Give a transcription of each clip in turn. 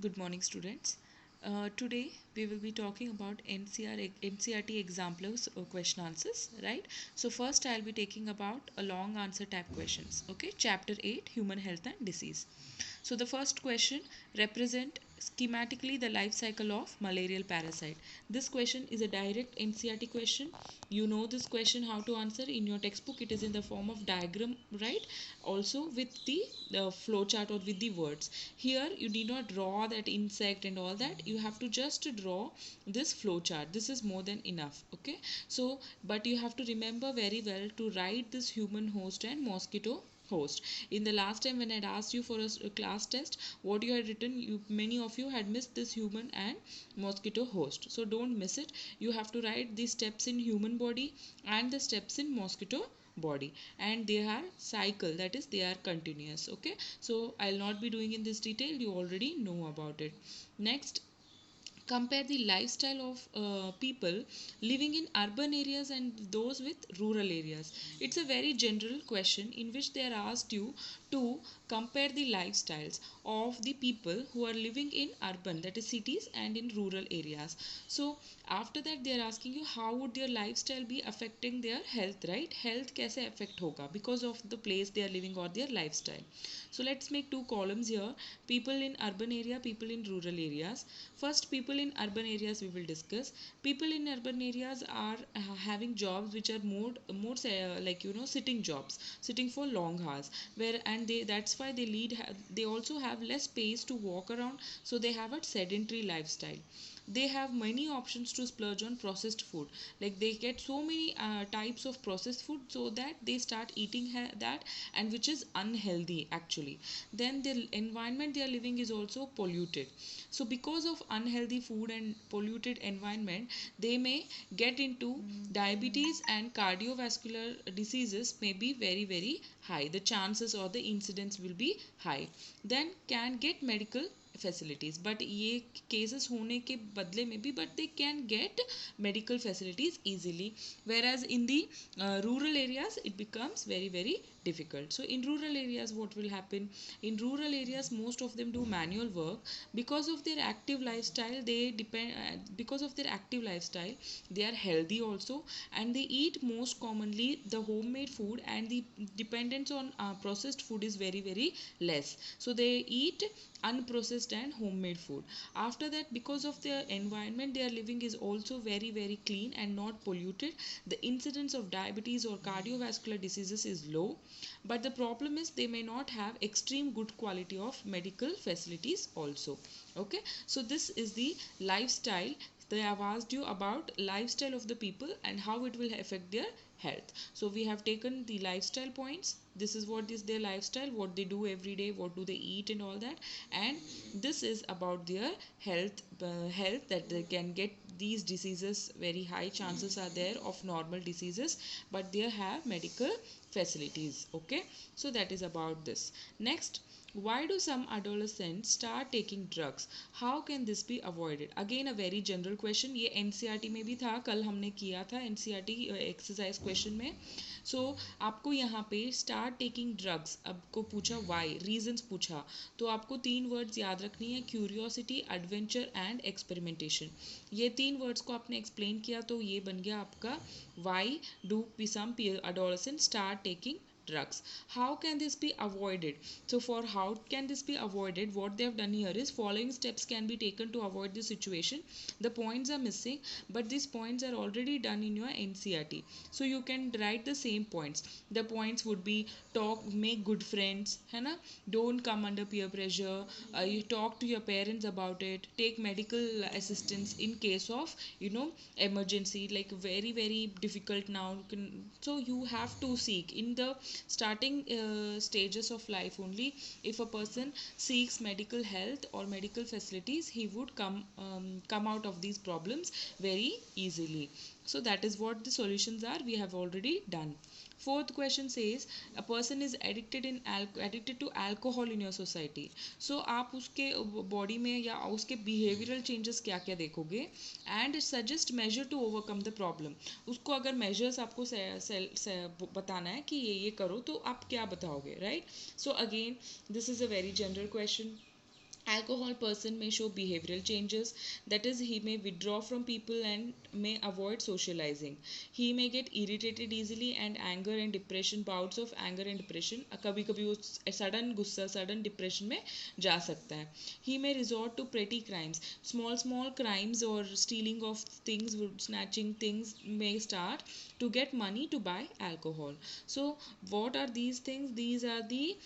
Good morning, students. Today we will be talking about NCRT examples or question answers, right? So first I'll be taking about a long answer type questions. Okay, chapter 8, human health and disease. So the first question, represent schematically the life cycle of malarial parasite. This question is a direct NCRT question. You know this question how to answer in your textbook. It is in the form of diagram, right? Also with the flow chart or with the words. Here you need not draw that insect and all that. You have to just draw this flow chart. This is more than enough. Okay, so but you have to remember very well to write this human host and mosquito host. In the last time when I had asked you for a class test, what you had written, many of you had missed this human and mosquito host. So don't miss it. You have to write the steps in human body and the steps in mosquito body, and they are cycle, that is they are continuous. Okay, so I'll not be doing in this detail, you already know about it. Next, compare the lifestyle of people living in urban areas and those with rural areas. It's a very general question in which they are asked you to compare the lifestyles of the people who are living in urban, that is cities, and in rural areas. So after that they are asking you how would their lifestyle be affecting their health, right? Health kaise affect hoga because of the place they are living or their lifestyle. So let's make two columns here, people in urban area, people in rural areas. First, people in urban areas we will discuss. People in urban areas are having jobs which are more like sitting jobs, sitting for long hours, where and they that's why they also have less space to walk around, so they have a sedentary lifestyle. They have many options to splurge on processed food, like they get so many types of processed food, so that they start eating that, and which is unhealthy actually. Then the environment they are living is also polluted, so because of unhealthy food and polluted environment, they may get into diabetes, and cardiovascular diseases may be very high. The chances or the incidence will be high. Then can get medical facilities, but ये cases होने के बदले में भी, but they can get medical facilities easily, whereas in the rural areas it becomes very difficult. So in rural areas what will happen, in rural areas most of them do manual work. Because of their active lifestyle, because of their active lifestyle they are healthy also, and they eat most commonly the homemade food, and the dependence on processed food is very less, so they eat unprocessed and homemade food. After that, because of their environment they are living is also very clean and not polluted, the incidence of diabetes or cardiovascular diseases is low. But the problem is they may not have extreme good quality of medical facilities also. Okay, so this is the lifestyle. They have asked you about lifestyle of the people and how it will affect their health. So we have taken the lifestyle points. This is what is their lifestyle, what they do every day, what do they eat and all that. And this is about their health, that they can get these diseases, very high chances are there of normal diseases, but they have medical facilities. Okay, so that is about this. Next, why do some adolescents start taking drugs? How can this be avoided? Again a very general question. ये NCERT में भी था, कल हमने किया था NCERT exercise question में. सो आपको यहाँ पे स्टार्ट टेकिंग ड्रग्स, आपको पूछा वाई, रीजंस पूछा, तो आपको तीन वर्ड्स याद रखनी है, क्यूरियोसिटी, एडवेंचर एंड एक्सपेरिमेंटेशन. ये तीन वर्ड्स को आपने एक्सप्लेन किया तो ये बन गया आपका why do some adolescents start taking drugs. How can this be avoided? So for how can this be avoided, what they have done here is following steps can be taken to avoid this situation. The points are missing, but these points are already done in your NCERT, so you can write the same points. The points would be talk, make good friends, है ना, don't come under peer pressure, you talk to your parents about it, take medical assistance in case of emergency, like very difficult now. So you have to seek in the starting stages of life only. If a person seeks medical health or medical facilities, he would come out of these problems very easily. So that is what the solutions are, we have already done. Fourth question says a person is addicted to alcohol in your society. So आप उसके body में या उसके behavioral changes क्या क्या देखोगे, and suggest measure to overcome the problem. उसको अगर measures आपको बताना है कि ये करो, तो आप क्या बताओगे, right? So again this is a very general question. Alcohol person may show behavioral changes, that is, he may withdraw from people and may avoid socializing. He may get irritated easily and anger and depression, bouts of anger and depression, कभी कभी वो sudden गुस्सा sudden depression में जा सकता है. He may resort to petty crimes, small crimes or stealing of things, snatching things may start to get money to buy alcohol. So what are these things? These are the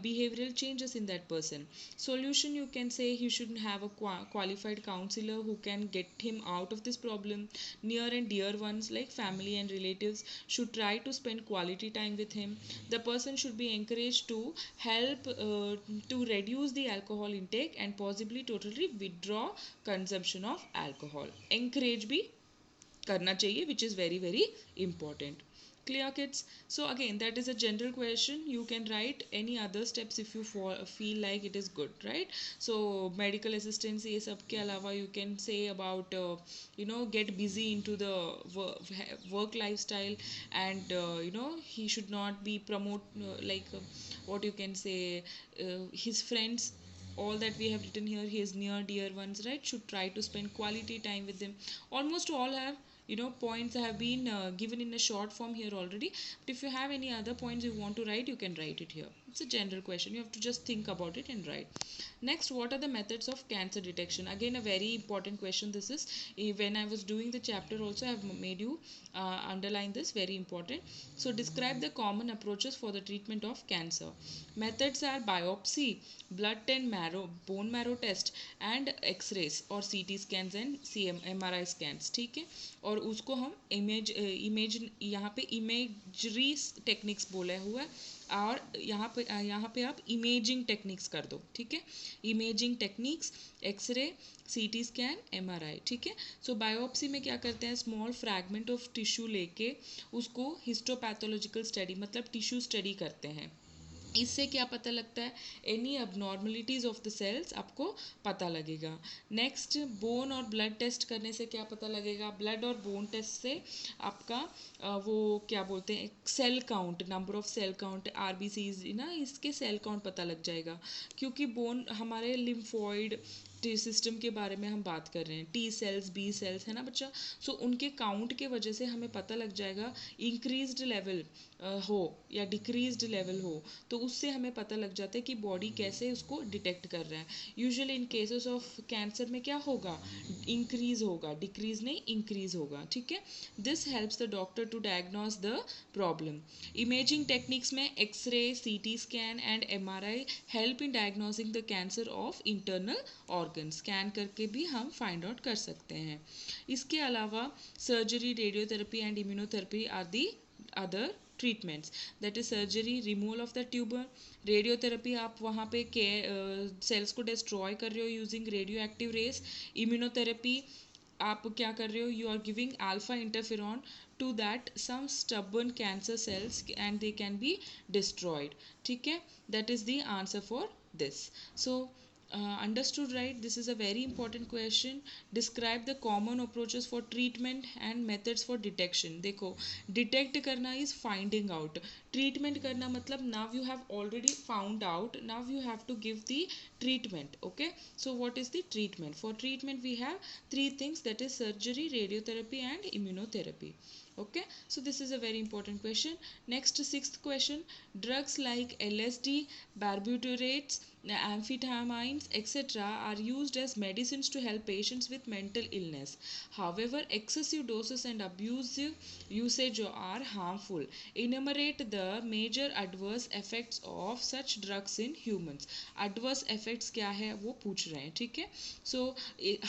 behavioral changes in that person. Solution, you can say he should have a qualified counselor who can get him out of this problem. Near and dear ones like family and relatives should try to spend quality time with him. The person should be encouraged to help to reduce the alcohol intake and possibly totally withdraw consumption of alcohol. Encourage भी करना चाहिए, which is very very important. Clear, kids? So again, that is a general question. You can write any other steps if you feel like it is good, right? So medical assistance ये सब के अलावा you can say about get busy into the work lifestyle, and he should not be promote what you can say, his friends, all that we have written here, his near dear ones, right, should try to spend quality time with them. Almost all have points have been given in a short form here already, but if you have any other points you want to write, you can write it here. It's a general question, you have to just think about it and write. Next, what are the methods of cancer detection? Again, a very important question this is. When I was doing the chapter also, I have made you underline this, very important. So describe the common approaches for the treatment of cancer. Methods are biopsy, blood and marrow, bone marrow test, and x-rays और CT scans and MRI scans. ठीक है, और उसको हम image यहाँ पे imagery techniques बोला हुआ है, और यहाँ पे आप इमेजिंग टेक्निक्स कर दो. ठीक है, imaging techniques, x ray, CT scan, MRI. ठीक है. सो बायोप्सी में क्या करते हैं, स्मॉल फ्रैगमेंट ऑफ टिश्यू लेके उसको हिस्टोपैथोलॉजिकल स्टडी मतलब टिश्यू स्टडी करते हैं. इससे क्या पता लगता है, एनी अबनॉर्मलिटीज़ ऑफ द सेल्स आपको पता लगेगा. नेक्स्ट, बोन और ब्लड टेस्ट करने से क्या पता लगेगा, ब्लड और बोन टेस्ट से आपका वो क्या बोलते हैं, cell count, number of cell count, RBCs ना, इसके सेल काउंट पता लग जाएगा. क्योंकि बोन हमारे लिम्फॉइड सिस्टम के बारे में हम बात कर रहे हैं, T सेल्स, B सेल्स है ना बच्चा. सो उनके काउंट के वजह से हमें पता लग जाएगा इंक्रीज्ड लेवल हो या डिक्रीज्ड लेवल हो, तो उससे हमें पता लग जाता है कि बॉडी कैसे उसको डिटेक्ट कर रहा है. Usually in cases of cancer में क्या होगा, इंक्रीज होगा, डिक्रीज नहीं इंक्रीज होगा. ठीक है, this helps the doctor to diagnose the problem. Imaging techniques में x ray, CT scan and MRI help in diagnosing the cancer of internal organ. Scan करके भी हम फाइंड आउट कर सकते हैं. इसके अलावा surgery, radiotherapy and immunotherapy are the other treatments. That is surgery, removal of the tumour. Radiotherapy, आप वहाँ पे सेल्स को डिस्ट्रॉय कर रहे हो using radioactive rays. Immunotherapy, आप क्या कर रहे हो, you are giving alpha interferon to that some stubborn cancer cells and they can be destroyed. ठीक है, that is the answer for this. So understood, right? This is a very important question. Describe the common approaches for treatment and methods for detection. देखो, detect करना is finding out. Treatment करना मतलब now you have already found out, now you have to give the treatment. Okay, so what is the treatment? For treatment we have three things, that is surgery, radiotherapy and immunotherapy. Okay, so this is a very important question. Next, sixth question, drugs like LSD, barbiturates, amphetamines, etc. are used as medicines to help patients with mental illness. However, excessive doses and abusive usage are harmful. Enumerate the major adverse effects of such drugs in humans. Adverse effects क्या है वो पूछ रहे हैं. ठीक है, so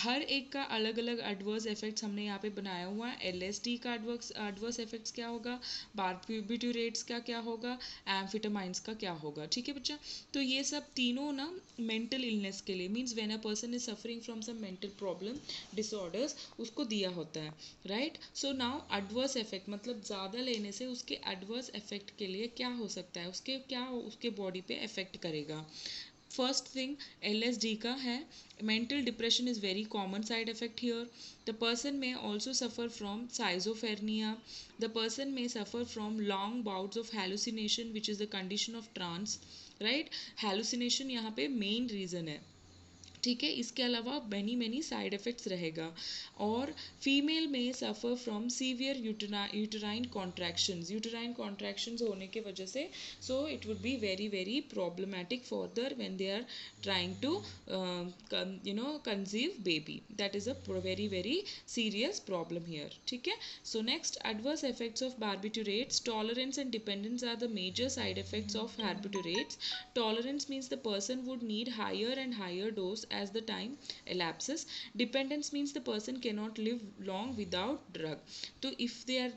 हर एक का अलग अलग adverse effects हमने यहाँ पे बनाया हुआ है. LSD का adverse effects क्या होगा, barbiturates का क्या होगा, amphetamines का क्या होगा. ठीक है बच्चा, तो ये सब तीनों ना मेंटल इलनेस के लिए, means when a person is suffering from some mental problem, disorders, उसको दिया होता है. Right, so now adverse effect मतलब ज़्यादा लेने से उसके एडवर्स इफेक्ट के लिए क्या हो सकता है, उसके बॉडी पे इफेक्ट करेगा. फर्स्ट थिंग LSD का है, mental depression is very common side effect here. The person may also suffer from schizophrenia. The person may suffer from long bouts of hallucination, which is the condition of trance. Right, hallucination यहाँ पे main reason है. ठीक है, इसके अलावा many side effects रहेगा। और female में suffer from severe uterine contractions होने के वजह से, so it would be very very problematic further when they are trying to conceive baby. That is a very very serious problem here. ठीक है, so next, adverse effects of barbiturates. Tolerance and dependence are the major side effects of barbiturates. Tolerance means the person would need higher and higher dose as the time elapses. Dependence means the person cannot live long without drug. तो if they are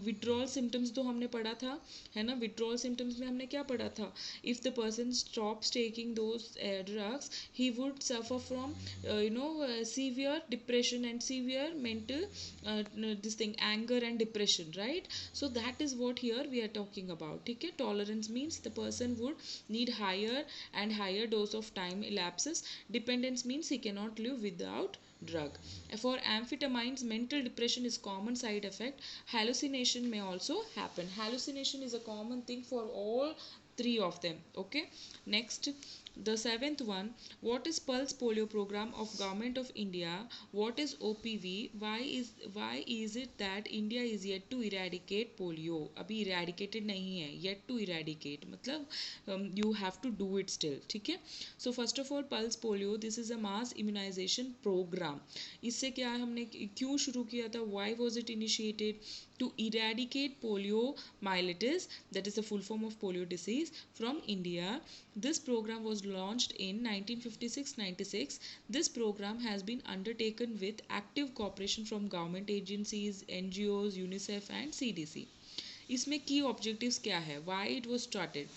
withdrawal symptoms तो हमने पढ़ा था, है ना, withdrawal symptoms में हमने क्या पढ़ा था, if the person stops taking those drugs, he would suffer from severe depression and severe mental this thing, anger and depression, right? So that is what here we are talking about. ठीक है, tolerance means the person would need higher and higher dose of time elapses. Dependence means he cannot live without drug. For amphetamines, mental depression is common side effect. Hallucination may also happen. Hallucination is a common thing for all three of them. Okay, next, the seventh one, what is pulse polio program of government of India? What is OPV? Why is it that India is yet to eradicate polio? अभी eradicated नहीं है, yet to eradicate मतलब you have to do it still. ठीक है, so first of all, pulse polio, this is a mass immunization program. इससे क्या है, हमने क्यों शुरू किया था? Why was it initiated? To eradicate poliomyelitis, that is the full form of polio disease, from India. This program was launched in 1956-96. This program has been undertaken with active cooperation from government agencies, NGOs, UNICEF and CDC. इसमें की objectives क्या है? Why it was started?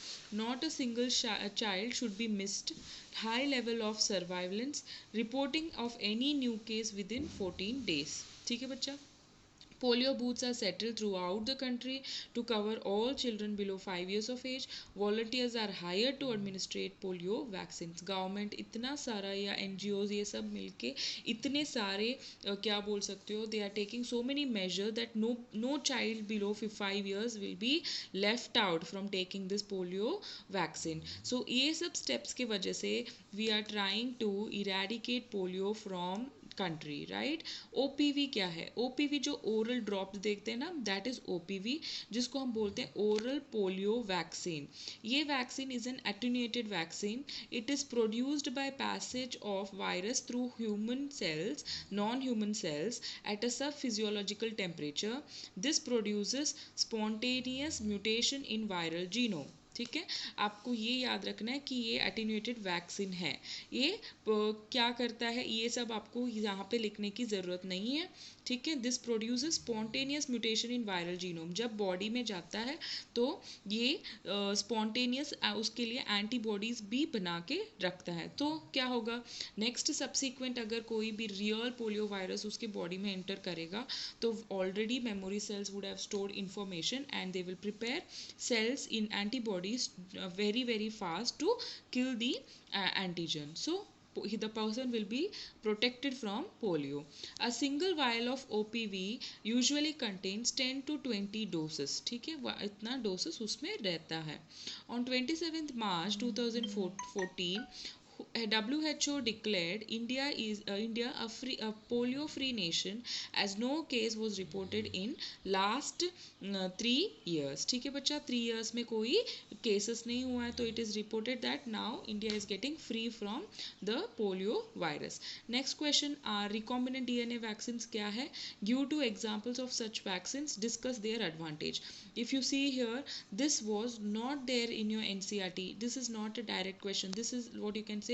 Not a single child should be missed. High level of surveillance. Reporting of any new case within 14 days. ठीक है बच्चा? Polio booths are settled throughout the country to cover all children below 5 years of age. Volunteers are hired to administrate polio vaccines. Government इतना सारा या NGOs ये सब मिलके इतने सारे क्या बोल सकते हो, they are taking so many measures that no child below 5 years will be left out from taking this polio vaccine. So ये सब steps के वजह से we are trying to eradicate polio from country, right? OPV क्या है? OPV जो oral drops देखते हैं ना, दैट इज OPV, जिसको हम बोलते हैं ओरल पोलियो वैक्सीन. ये vaccine is an attenuated vaccine. It is produced by passage of virus through human cells, non human cells at a sub physiological temperature. This produces spontaneous mutation in viral genome. ठीक है, आपको ये याद रखना है कि ये एटेन्यूएटेड वैक्सीन है. ये क्या करता है, ये सब आपको यहाँ पे लिखने की ज़रूरत नहीं है. ठीक है, this produces spontaneous mutation in viral genome. जब बॉडी में जाता है तो ये स्पॉन्टेनियस उसके लिए एंटीबॉडीज़ भी बना के रखता है. तो क्या होगा नेक्स्ट सब्सिक्वेंट, अगर कोई भी रियल पोलियो वायरस उसके बॉडी में एंटर करेगा तो already memory cells would have stored information and they will prepare cells in antibodies very very fast to kill the antigen. So the person will be protected from polio. A single vial of OPV usually contains 10 to 20 doses. ठीक है, इतना doses उसमें रहता है. On 27th March 2014, WHO declared India a polio free nation as no case was reported in last 3 years. ठीक है बच्चा, 3 years में कोई cases नहीं हुआ है, तो it is reported that now India is getting free from the polio virus. Next question, recombinant DNA vaccines क्या है? Give two examples of such vaccines, discuss their advantage. If you see here, this was not there in your NCERT. This is not a direct question. This is what you can say,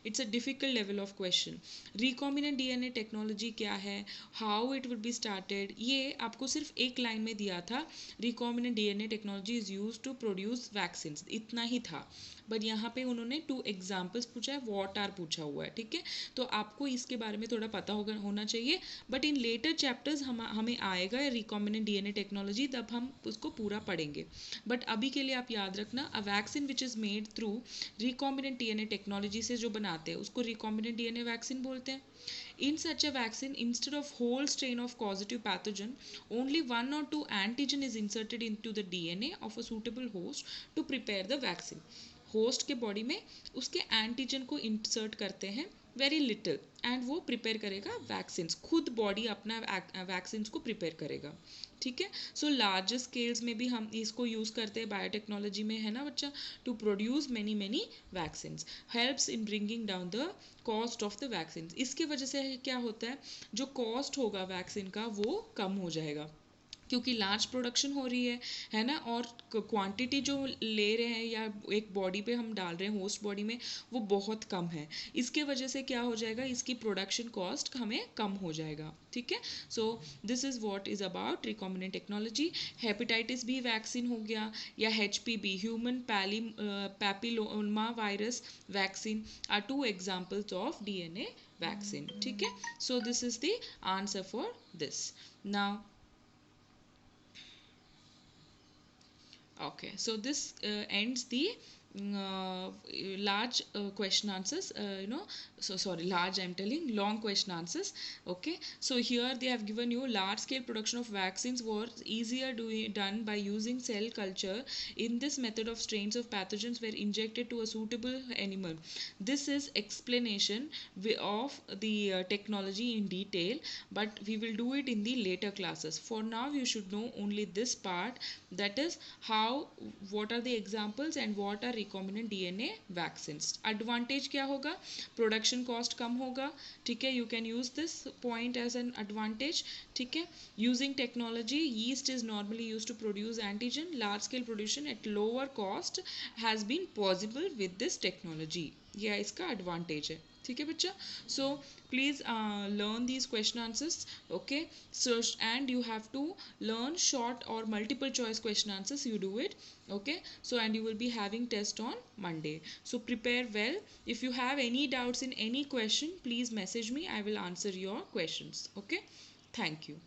it's a difficult level of question. Recombinant DNA technology क्या है? How it would be started? ये आपको सिर्फ एक line में दिया था. Recombinant DNA technology is used to produce vaccines. इतना ही था. बट यहाँ पे उन्होंने 2 एग्जाम्पल्स पूछा है, वॉट आर पूछा हुआ है. ठीक है, तो आपको इसके बारे में थोड़ा पता होना चाहिए. बट इन लेटर चैप्टर्स हमें आएगा रिकॉम्बिनेंट डीएनए टेक्नोलॉजी, तब हम उसको पूरा पढ़ेंगे. बट अभी के लिए आप याद रखना, a vaccine which is made through recombinant DNA technology से जो बनाते हैं उसको रिकॉम्बिनेंट डीएनए वैक्सीन बोलते हैं. In such a vaccine, instead of whole strain of causative pathogen, only 1 or 2 antigen is inserted into the DNA of a suitable host to prepare the vaccine. Host के body में उसके antigen को insert करते हैं very little, and वो prepare करेगा vaccine, खुद body अपना वैक्सीन को प्रिपेयर करेगा, ठीक है। सो लार्ज स्केल्स में भी हम इसको यूज़ करते हैं बायोटेक्नोलॉजी में, है ना बच्चा, to produce many many vaccine, helps in bringing down the cost of the vaccine. इसके वजह से क्या होता है, जो कॉस्ट होगा वैक्सीन का वो कम हो जाएगा, क्योंकि लार्ज प्रोडक्शन हो रही है ना, और क्वांटिटी जो ले रहे हैं या एक बॉडी पे हम डाल रहे हैं होस्ट बॉडी में, वो बहुत कम है। इसके वजह से क्या हो जाएगा, इसकी प्रोडक्शन कॉस्ट हमें कम हो जाएगा, ठीक है। So this is what is about recombinant technology. Hepatitis B vaccine हो गया, या HPV human papilloma virus vaccine are two examples of DNA vaccine, ठीक है। So this is the answer for this. Now okay, so this ends the large question answers, so sorry, large I'm telling, long question answers. Okay, so here they have given you large scale production of vaccines was easier done by using cell culture. In this method of strains of pathogens were injected to a suitable animal. This is explanation of the technology in detail, but we will do it in the later classes. For now you should know only this part, that is how, what are the examples and what are recombinant DNA vaccines. Advantage क्या होगा, production cost कम होगा, ठीक है, you can use this point as an advantage, ठीक है। Using technology, yeast is normally used to produce antigen. Large scale production at lower cost has been possible with this technology. यह इसका advantage है, ठीक है बच्चा। So please learn these question answers, okay। So and you have to learn short or multiple choice question answers, you do it, okay। So and you will be having test on Monday, so prepare well. If you have any doubts in any question, please message me, I will answer your questions, okay। Thank you.